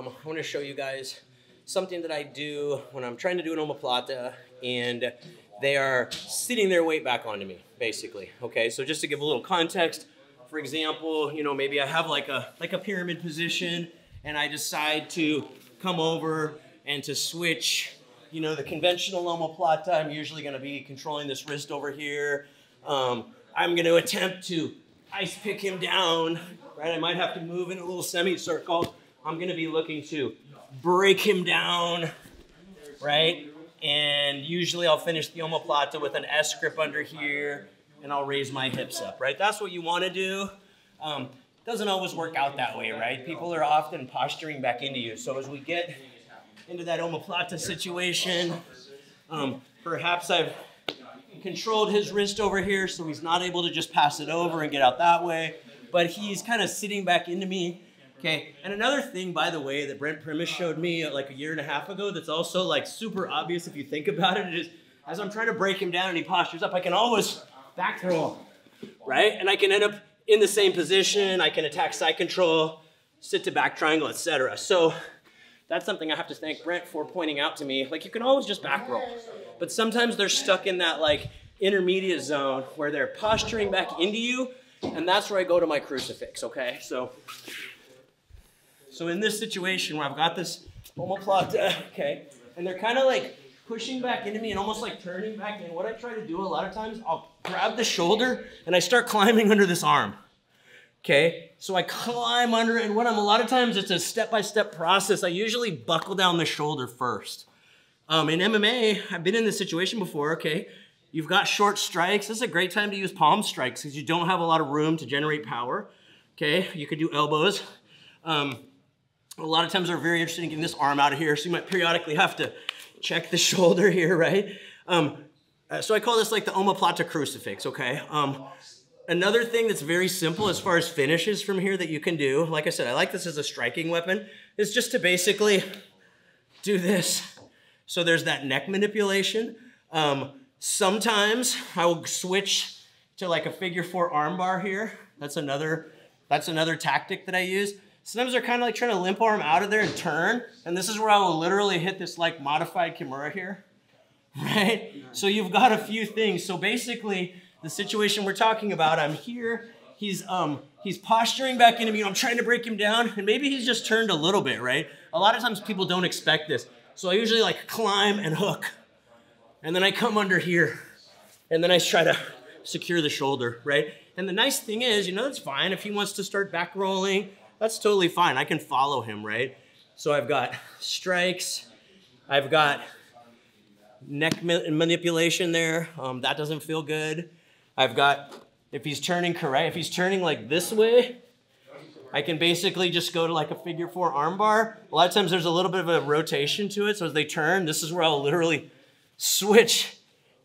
I want to show you guys something that I do when I'm trying to do an omoplata and they are sitting their weight back onto me, basically. Okay, so just to give a little context, for example, you know, maybe I have like a pyramid position and I decide to come over and to switch, you know, the conventional omoplata. I'm usually going to be controlling this wrist over here. I'm going to attempt to ice pick him down, right? I might have to move in a little semicircle. I'm going to be looking to break him down, right? And usually I'll finish the omoplata with an S grip under here, and I'll raise my hips up, right? That's what you want to do. Doesn't always work out that way, right? People are often posturing back into you. So as we get into that omoplata situation, perhaps I've controlled his wrist over here so he's not able to just pass it over and get out that way, but he's kind of sitting back into me. Okay, and another thing, by the way, that Brent Primus showed me like a year and a half ago that's also like super obvious if you think about it, is as I'm trying to break him down and he postures up, I can always back throw, right? And I can end up in the same position. I can attack side control, sit to back triangle, etc. So that's something I have to thank Brent for pointing out to me. Like, you can always just back roll, but sometimes they're stuck in that like intermediate zone where they're posturing back into you, and that's where I go to my crucifix, okay? So in this situation where I've got this omoplata, okay, and they're kind of like pushing back into me and almost like turning back in, what I try to do a lot of times, I'll grab the shoulder and I start climbing under this arm, okay? So I climb under it, and a lot of times it's a step-by-step process. I usually buckle down the shoulder first. In MMA, I've been in this situation before, okay? You've got short strikes. This is a great time to use palm strikes because you don't have a lot of room to generate power, okay? You could do elbows. A lot of times they're very interested in getting this arm out of here, so you might periodically have to check the shoulder here, right? So I call this like the Omoplata Crucifix, okay? Another thing that's very simple as far as finishes from here that you can do, like I said, I like this as a striking weapon, is just to basically do this. So there's that neck manipulation. Sometimes I will switch to like a figure 4 armbar here. That's another tactic that I use. Sometimes they're kind of like trying to limp arm out of there and turn. And this is where I will literally hit this like modified Kimura here, right? So you've got a few things. So basically the situation we're talking about, I'm here, he's posturing back into me, I'm trying to break him down, and maybe he's just turned a little bit, right? A lot of times people don't expect this. So I usually like climb and hook. And then I come under here. And then I try to secure the shoulder, right? And the nice thing is, you know, that's fine. If he wants to start back rolling, that's totally fine. I can follow him, right? So I've got strikes. I've got neck manipulation there. That doesn't feel good. I've got, if he's turning correct, if he's turning like this way, I can basically just go to like a figure 4 armbar. A lot of times there's a little bit of a rotation to it. So as they turn, this is where I'll literally switch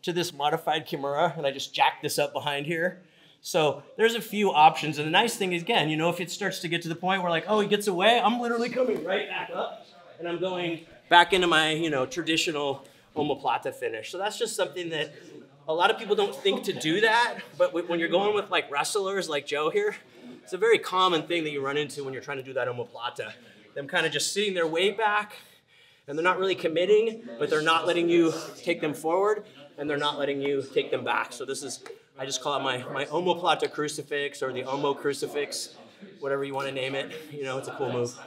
to this modified Kimura, and I just jack this up behind here. So there's a few options, and the nice thing is, again, you know, if it starts to get to the point where like, oh, he gets away, I'm literally coming right back up, and I'm going back into my, you know, traditional omoplata finish. So that's just something that a lot of people don't think to do that, but when you're going with like wrestlers like Joe here, it's a very common thing that you run into when you're trying to do that omoplata. Them kind of just sitting their way back, and they're not really committing, but they're not letting you take them forward, and they're not letting you take them back. So this is, I just call it my Omoplata Crucifix, or the Omo Crucifix, whatever you want to name it. You know, it's a cool move.